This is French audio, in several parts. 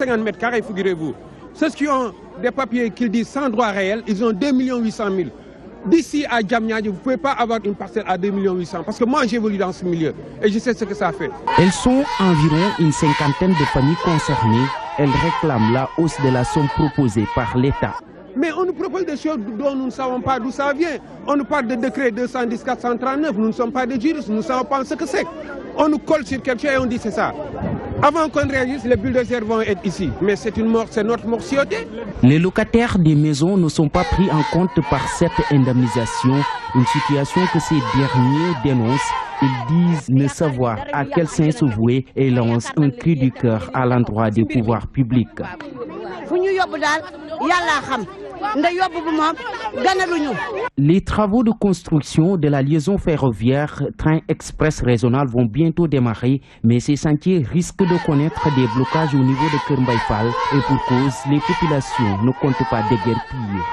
50 mètres carrés, figurez-vous. Ceux qui ont des papiers qui disent sans droit réel, ils ont 2 800 000. D'ici à Diamniadio, vous ne pouvez pas avoir une parcelle à 2 800 000 parce que moi j'évolue dans ce milieu et je sais ce que ça fait. Elles sont environ une cinquantaine de familles concernées. Elles réclament la hausse de la somme proposée par l'État. Mais on nous propose des choses dont nous ne savons pas d'où ça vient. On nous parle de décret 210-439, nous ne sommes pas des juristes, nous ne savons pas ce que c'est. On nous colle sur quelque chose et on dit c'est ça. Avant qu'on réagisse, les bulldozers vont être ici. Mais c'est une mort, c'est notre mortiauté. Les locataires des maisons ne sont pas pris en compte par cette indemnisation, une situation que ces derniers dénoncent. Ils disent ne savoir à quel sein se vouer et lancent un cri du cœur à l'endroit des pouvoirs publics. Les travaux de construction de la liaison ferroviaire Train Express Régional vont bientôt démarrer, mais ces sentiers risquent de connaître des blocages au niveau de Keur Mbaye Fall et pour cause, les populations ne comptent pas déguerpir.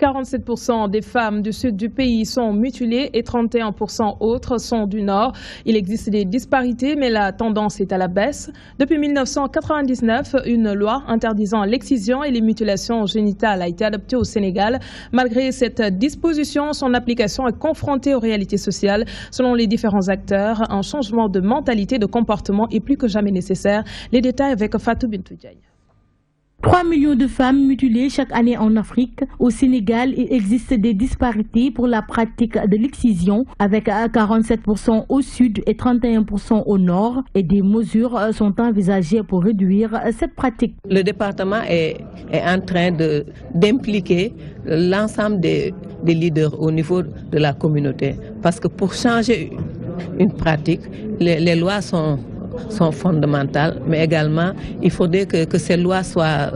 47% des femmes du sud du pays sont mutilées et 31% autres sont du nord. Il existe des disparités, mais la tendance est à la baisse. Depuis 1999, une loi interdisant l'excision et les mutilations génitales a été adoptée au Sénégal. Malgré cette disposition, son application est confrontée aux réalités sociales. Selon les différents acteurs, un changement de mentalité, de comportement est plus que jamais nécessaire. Les détails avec Fatou Bintou Diaye. 3 millions de femmes mutilées chaque année en Afrique. Au Sénégal, il existe des disparités pour la pratique de l'excision avec 47% au sud et 31% au nord et des mesures sont envisagées pour réduire cette pratique. Le département est en train d'impliquer l'ensemble des leaders au niveau de la communauté parce que pour changer une pratique, les lois sont fondamentales, mais également il faudrait que ces lois soient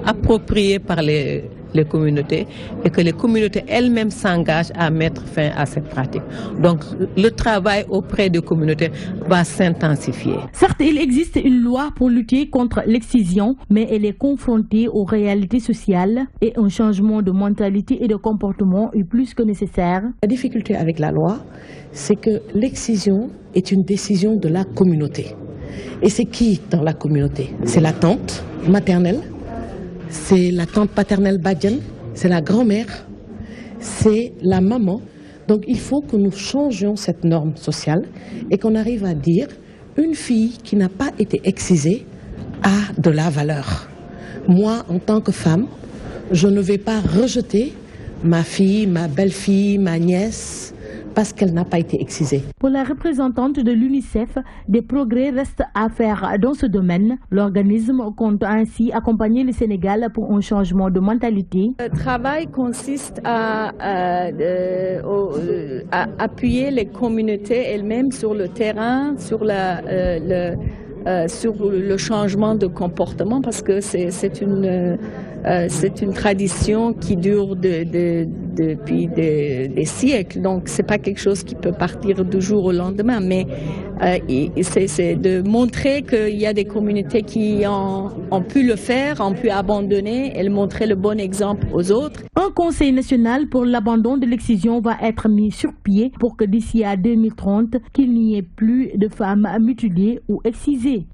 appropriées par les communautés et que les communautés elles-mêmes s'engagent à mettre fin à cette pratique. Donc le travail auprès des communautés va s'intensifier. Certes, il existe une loi pour lutter contre l'excision, mais elle est confrontée aux réalités sociales et un changement de mentalité et de comportement est plus que nécessaire. La difficulté avec la loi, c'est que l'excision est une décision de la communauté. Et c'est qui dans la communauté? C'est la tante maternelle, c'est la tante paternelle badiane, c'est la grand-mère, c'est la maman. Donc il faut que nous changions cette norme sociale et qu'on arrive à dire une fille qui n'a pas été excisée a de la valeur. Moi, en tant que femme, je ne vais pas rejeter ma fille, ma belle-fille, ma nièce, parce qu'elle n'a pas été excisée. Pour la représentante de l'UNICEF, des progrès restent à faire dans ce domaine. L'organisme compte ainsi accompagner le Sénégal pour un changement de mentalité. Le travail consiste à appuyer les communautés elles-mêmes sur le terrain, sur le changement de comportement parce que c'est une tradition qui dure depuis des siècles. Donc c'est pas quelque chose qui peut partir du jour au lendemain, mais c'est de montrer qu'il y a des communautés qui ont pu le faire, ont pu abandonner et montrer le bon exemple aux autres. Un conseil national pour l'abandon de l'excision va être mis sur pied pour que d'ici à 2030, qu'il n'y ait plus de femmes mutilées ou excisées.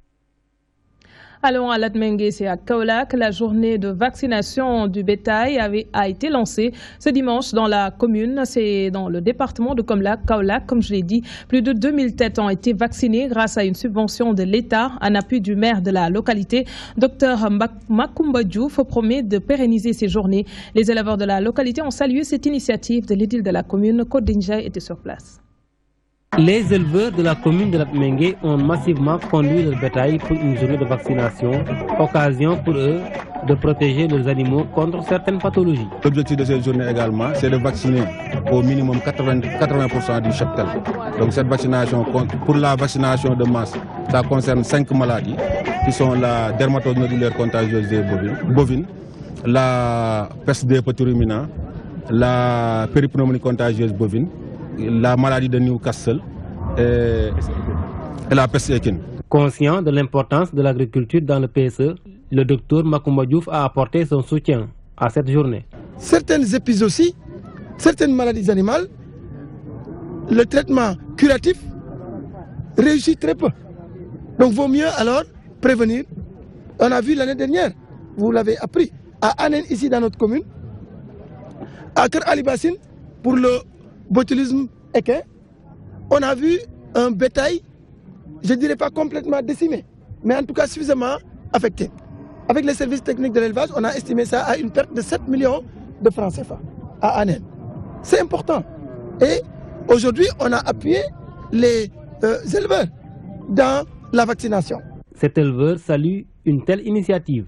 Allons à Latmingué, c'est à Kaolack. La journée de vaccination du bétail a été lancée ce dimanche dans la commune. C'est dans le département de Kaolack, comme je l'ai dit. Plus de 2000 têtes ont été vaccinées grâce à une subvention de l'État en appui du maire de la localité. Dr Makumba Diouf promet de pérenniser ces journées. Les éleveurs de la localité ont salué cette initiative de l'édile de la commune. Kodinja était sur place. Les éleveurs de la commune de Latmingué ont massivement conduit leur bétail pour une journée de vaccination, occasion pour eux de protéger leurs animaux contre certaines pathologies. L'objectif de cette journée également, c'est de vacciner au minimum 80% du cheptel. Donc cette vaccination, pour la vaccination de masse, ça concerne 5 maladies qui sont la dermatose nodulaire contagieuse des bovines, la peste des petits ruminants, la péripneumonie contagieuse bovine, la maladie de Newcastle et la peste équine. Conscient de l'importance de l'agriculture dans le PSE, le docteur Makumba Diouf a apporté son soutien à cette journée. Certaines épizooties, certaines maladies animales, le traitement curatif réussit très peu. Donc il vaut mieux alors prévenir. On a vu l'année dernière, vous l'avez appris, à Anen, ici dans notre commune, à Kër Ali Bassine, pour le botulisme équin, on a vu un bétail, je ne dirais pas complètement décimé, mais en tout cas suffisamment affecté. Avec les services techniques de l'élevage, on a estimé ça à une perte de 7 millions de francs CFA à Anen. C'est important. Et aujourd'hui, on a appuyé les éleveurs dans la vaccination. Cet éleveur salue une telle initiative.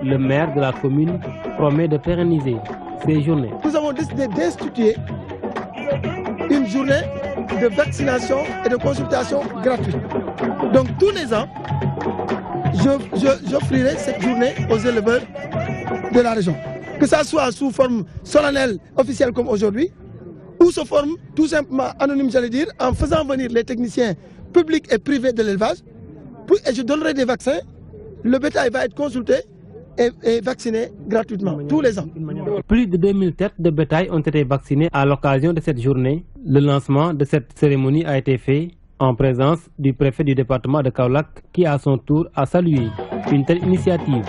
Le maire de la commune promet de pérenniser ces journées. Nous avons décidé d'instituer une journée de vaccination et de consultation gratuite. Donc tous les ans, j'offrirai cette journée aux éleveurs de la région. Que ça soit sous forme solennelle, officielle comme aujourd'hui, ou sous forme tout simplement anonyme, j'allais dire, en faisant venir les techniciens publics et privés de l'élevage. Et je donnerai des vaccins. Le bétail va être consulté et vacciné gratuitement, tous les ans. Plus de 2000 têtes de bétail ont été vaccinées à l'occasion de cette journée. Le lancement de cette cérémonie a été fait en présence du préfet du département de Kaolack qui à son tour a salué une telle initiative.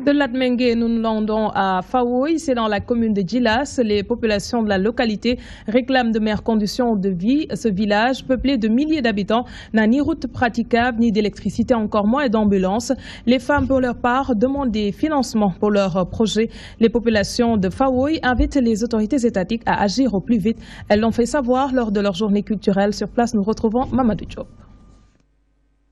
De Latmingué, nous nous rendons à Fawoy, c'est dans la commune de Djilas. Les populations de la localité réclament de meilleures conditions de vie. Ce village, peuplé de milliers d'habitants, n'a ni route praticable, ni d'électricité, encore moins d'ambulance. Les femmes, pour leur part, demandent des financements pour leurs projets. Les populations de Fawoy invitent les autorités étatiques à agir au plus vite. Elles l'ont fait savoir lors de leur journée culturelle. Sur place, nous retrouvons Mamadou Diop.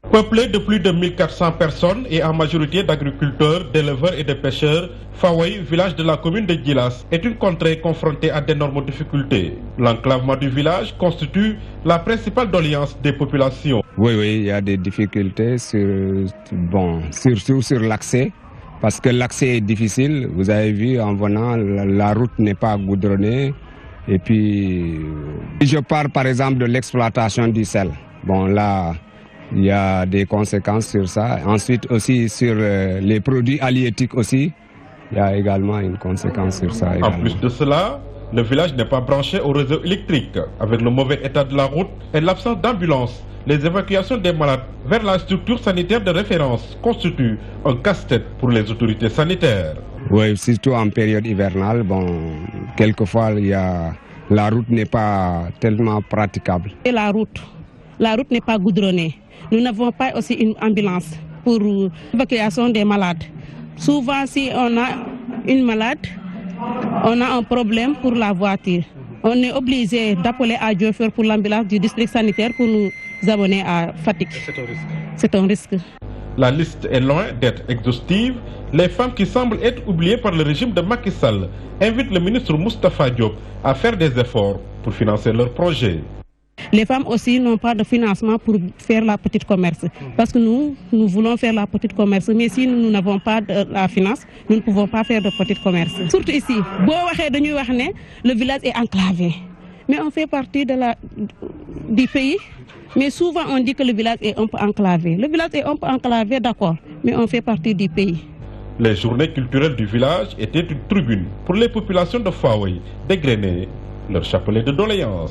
Peuplé de plus de 1400 personnes et en majorité d'agriculteurs, d'éleveurs et de pêcheurs, Fawoy, village de la commune de Djilas, est une contrée confrontée à d'énormes difficultés. L'enclavement du village constitue la principale doléance des populations. Oui, il y a des difficultés surtout sur l'accès, parce que l'accès est difficile. Vous avez vu, en venant, la route n'est pas goudronnée. Et puis, je parle par exemple de l'exploitation du sel. Bon, là, il y a des conséquences sur ça. Ensuite aussi sur les produits halieutiques aussi, il y a également une conséquence sur ça. En plus de cela, le village n'est pas branché au réseau électrique. Avec le mauvais état de la route et l'absence d'ambulance, les évacuations des malades vers la structure sanitaire de référence constituent un casse-tête pour les autorités sanitaires. Oui, surtout en période hivernale, quelquefois la route n'est pas tellement praticable. Et la route n'est pas goudronnée. Nous n'avons pas aussi une ambulance pour l'évacuation des malades. Souvent, si on a une malade, on a un problème pour la voiture. On est obligé d'appeler à Diofior pour l'ambulance du district sanitaire pour nous amener à Fatick. C'est un risque. La liste est loin d'être exhaustive. Les femmes qui semblent être oubliées par le régime de Macky Sall invitent le ministre Moustapha Diop à faire des efforts pour financer leurs projets. Les femmes aussi n'ont pas de financement pour faire la petite commerce. Parce que nous voulons faire la petite commerce. Mais si nous n'avons pas de la finance, nous ne pouvons pas faire de petite commerce. Surtout ici, le village est enclavé. Mais on fait partie du pays. Mais souvent on dit que le village est un peu enclavé. Le village est un peu enclavé, d'accord. Mais on fait partie du pays. Les journées culturelles du village étaient une tribune pour les populations de Fawoy dégrainer leur chapelet de doléances.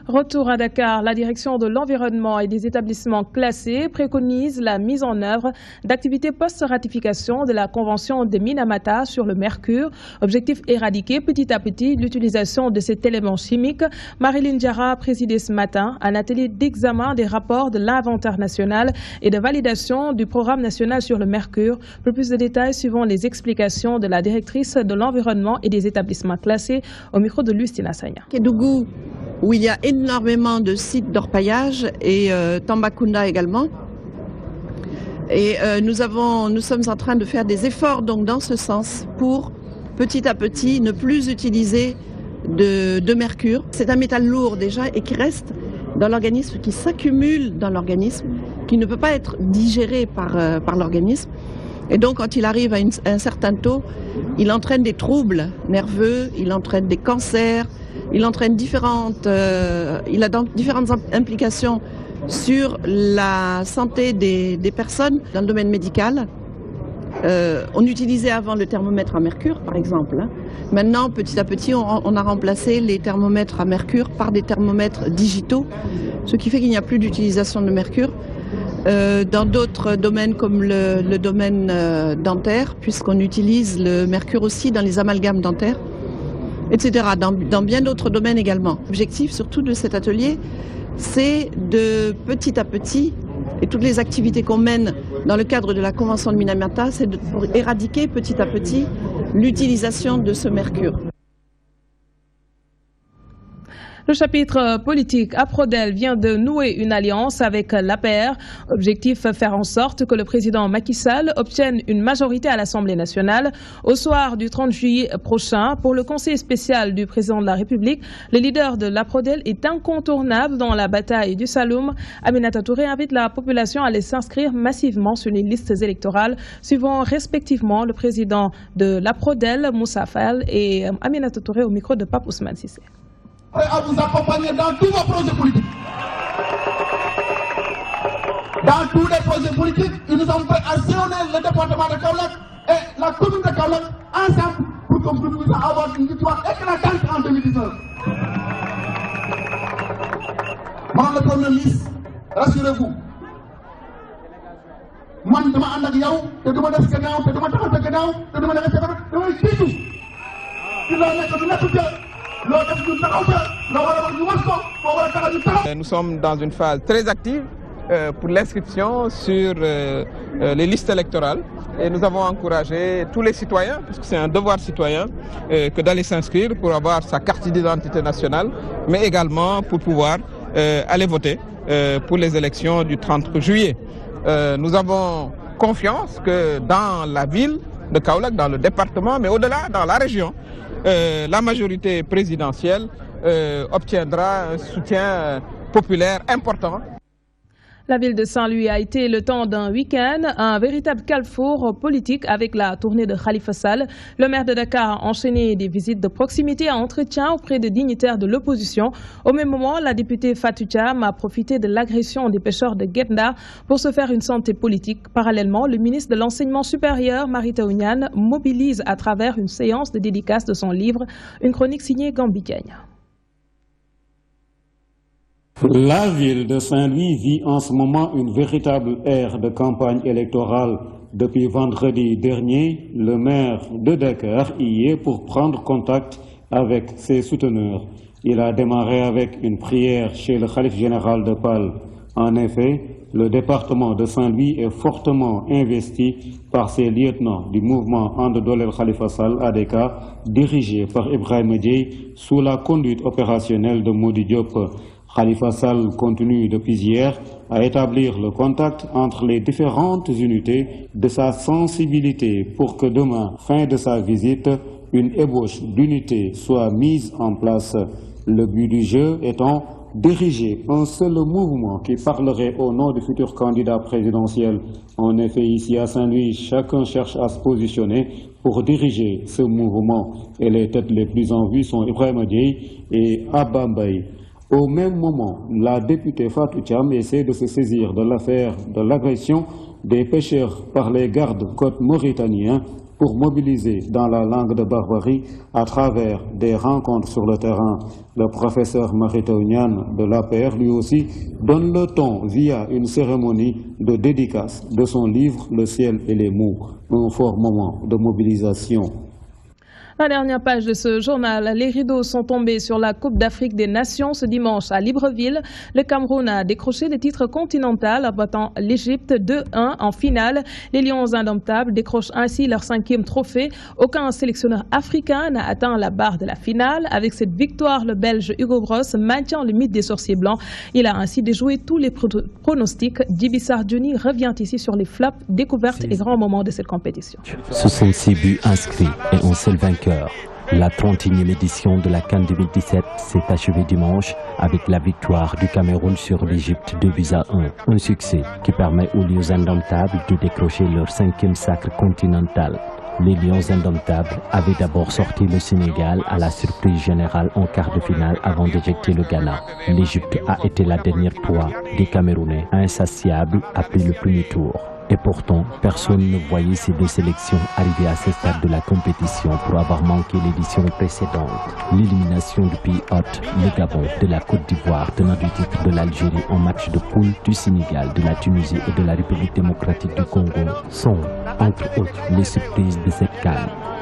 Retour à Dakar, la direction de l'environnement et des établissements classés préconise la mise en œuvre d'activités post-ratification de la Convention de Minamata sur le mercure. Objectif éradiquer petit à petit l'utilisation de cet élément chimique. Marilyn Diarra a présidé ce matin un atelier d'examen des rapports de l'inventaire national et de validation du programme national sur le mercure. Pour plus de détails, suivant les explications de la directrice de l'environnement et des établissements classés au micro de Lustina Sagna. Kédougou, où il y a énormément de sites d'orpaillage et Tambacounda également. Et nous sommes en train de faire des efforts donc dans ce sens pour petit à petit ne plus utiliser de mercure. C'est un métal lourd déjà et qui reste dans l'organisme, qui s'accumule dans l'organisme, qui ne peut pas être digéré par l'organisme. Et donc quand il arrive à un certain taux, il entraîne des troubles nerveux, il entraîne des cancers, il entraîne différentes implications sur la santé des personnes dans le domaine médical. On utilisait avant le thermomètre à mercure, par exemple. Maintenant, petit à petit, on a remplacé les thermomètres à mercure par des thermomètres digitaux, ce qui fait qu'il n'y a plus d'utilisation de mercure. Dans d'autres domaines comme le domaine dentaire, puisqu'on utilise le mercure aussi dans les amalgames dentaires, etc. Dans bien d'autres domaines également. L'objectif surtout de cet atelier, c'est de petit à petit, et toutes les activités qu'on mène dans le cadre de la Convention de Minamata, c'est pour éradiquer petit à petit l'utilisation de ce mercure. Le chapitre politique APRODEL vient de nouer une alliance avec l'APR. Objectif, faire en sorte que le président Macky Sall obtienne une majorité à l'Assemblée nationale. Au soir du 30 juillet prochain, pour le conseil spécial du président de la République, le leader de l'APRODEL est incontournable dans la bataille du Saloum. Aminata Touré invite la population à aller s'inscrire massivement sur les listes électorales, suivant respectivement le président de l'APRODEL, Moussa Fall, et Aminata Touré au micro de Pape Ousmane Sissé. À vous accompagner dans tous vos projets politiques. Dans tous les projets politiques, ils nous ont fait à sillonner le département de Kaolack et la commune de Kaolack ensemble pour qu'on puisse avoir une victoire éclatante en 2019. Madame le Premier ministre, rassurez-vous. Moi, je demande à Diaw, je demande à Skenaw, je demande à Skenaw, je demande à Skenaw, je demande à Skenaw. Il a un Nous sommes dans une phase très active pour l'inscription sur les listes électorales et nous avons encouragé tous les citoyens, puisque c'est un devoir citoyen, que d'aller s'inscrire pour avoir sa carte d'identité nationale, mais également pour pouvoir aller voter pour les élections du 30 juillet. Nous avons confiance que dans la ville de Kaolack, dans le département, mais au-delà, dans la région, la majorité présidentielle obtiendra un soutien populaire important. La ville de Saint-Louis a été, le temps d'un week-end, un véritable carrefour politique avec la tournée de Khalifa Sall. Le maire de Dakar a enchaîné des visites de proximité et entretien auprès de dignitaires de l'opposition. Au même moment, la députée Fatou Thiam a profité de l'agression des pêcheurs de Guet-Ndar pour se faire une santé politique. Parallèlement, le ministre de l'Enseignement supérieur, Mary Teuw Niane, mobilise à travers une séance de dédicace de son livre, une chronique signée Gambi Diagne. La ville de Saint-Louis vit en ce moment une véritable ère de campagne électorale. Depuis vendredi dernier, le maire de Dakar y est pour prendre contact avec ses souteneurs. Il a démarré avec une prière chez le khalife général de Pal. En effet, le département de Saint-Louis est fortement investi par ses lieutenants du mouvement And Dolel Khalifa Sall ADK, dirigé par Ibrahima Dieye sous la conduite opérationnelle de Mody Diop. Khalifa Sall continue depuis hier à établir le contact entre les différentes unités de sa sensibilité pour que demain, fin de sa visite, une ébauche d'unité soit mise en place. Le but du jeu étant diriger un seul mouvement qui parlerait au nom du futur candidat présidentiel. En effet, ici à Saint-Louis, chacun cherche à se positionner pour diriger ce mouvement. Et les têtes les plus en vue sont Ibrahima Dieye et Abba Mbaye. Au même moment, la députée Fatou Thiam essaie de se saisir de l'affaire de l'agression des pêcheurs par les gardes-côtes mauritaniens pour mobiliser dans la langue de barbarie à travers des rencontres sur le terrain. Le professeur Mary Teuw Niane de l'APR, lui aussi, donne le ton via une cérémonie de dédicace de son livre Le ciel et les mots, un fort moment de mobilisation. La dernière page de ce journal, les rideaux sont tombés sur la Coupe d'Afrique des Nations ce dimanche à Libreville. Le Cameroun a décroché le titre continental en battant l'Égypte 2-1 en finale. Les Lions indomptables décrochent ainsi leur 5e trophée. Aucun sélectionneur africain n'a atteint la barre de la finale. Avec cette victoire, le Belge Hugo Bross maintient le mythe des sorciers blancs. Il a ainsi déjoué tous les pronostics. Djiby Sardioni revient ici sur les flops, découvertes et grands moments de cette compétition. 66 buts inscrits et un seul vainqueur. La 31e édition de la CAN 2017 s'est achevée dimanche avec la victoire du Cameroun sur l'Égypte 2-1. Un succès qui permet aux Lions indomptables de décrocher leur 5e sacre continental. Les Lions indomptables avaient d'abord sorti le Sénégal à la surprise générale en quart de finale avant d'éjecter le Ghana. L'Égypte a été la dernière proie des Camerounais insatiables après le premier tour. Et pourtant, personne ne voyait ces deux sélections arriver à ce stade de la compétition pour avoir manqué l'édition précédente. L'élimination du pays hôte, le Gabon, de la Côte d'Ivoire, tenant du titre de l'Algérie en match de poule, du Sénégal, de la Tunisie et de la République démocratique du Congo sont, entre autres, les surprises de cette CAN.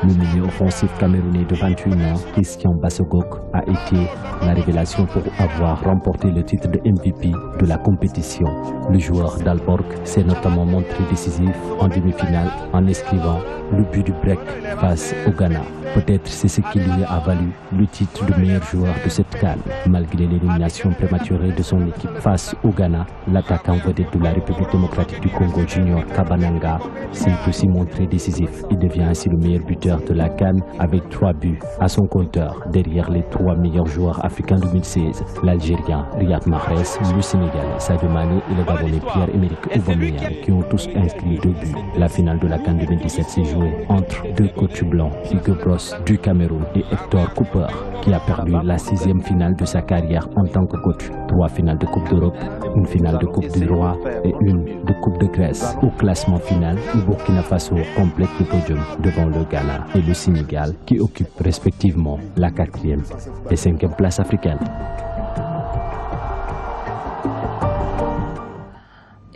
Le milieu offensif camerounais de 21 ans, Christian Bassogok, a été la révélation pour avoir remporté le titre de MVP de la compétition. Le joueur d'Alborg s'est notamment montré décisif en demi-finale en inscrivant le but du break face au Ghana. Peut-être c'est ce qui lui a valu le titre de meilleur joueur de cette CAN. Malgré l'élimination prématurée de son équipe face au Ghana, l'attaquant vedette de la République démocratique du Congo Junior Kabananga s'est aussi montré décisif. Il devient ainsi le meilleur buteur de la CAN avec 3 buts à son compteur, derrière les 3 meilleurs joueurs africains 2016, l'Algérien Riyad Mahrez, le Sénégalais Sadio Mané et le Gabonais Pierre-Emerick Aubameyang qui ont tous inscrit 2 buts. La finale de la CAN 2017 s'est jouée entre deux coachs blancs, Hugo Bross du Cameroun et Hector Cooper, qui a perdu la 6e finale de sa carrière en tant que coach. 3 finales de Coupe d'Europe, une finale de Coupe du Roi et une de Coupe de Grèce. Au classement final, le Burkina Faso complète le podium devant le Ghana et le Sénégal qui occupent respectivement la 4e et 5e place africaine.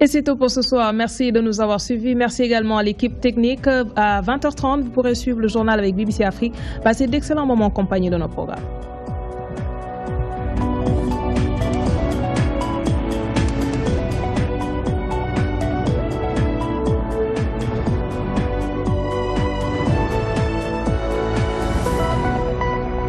Et c'est tout pour ce soir. Merci de nous avoir suivis. Merci également à l'équipe technique. À 20h30, vous pourrez suivre le journal avec BBC Afrique. Passez d'excellents moments en compagnie de nos programmes.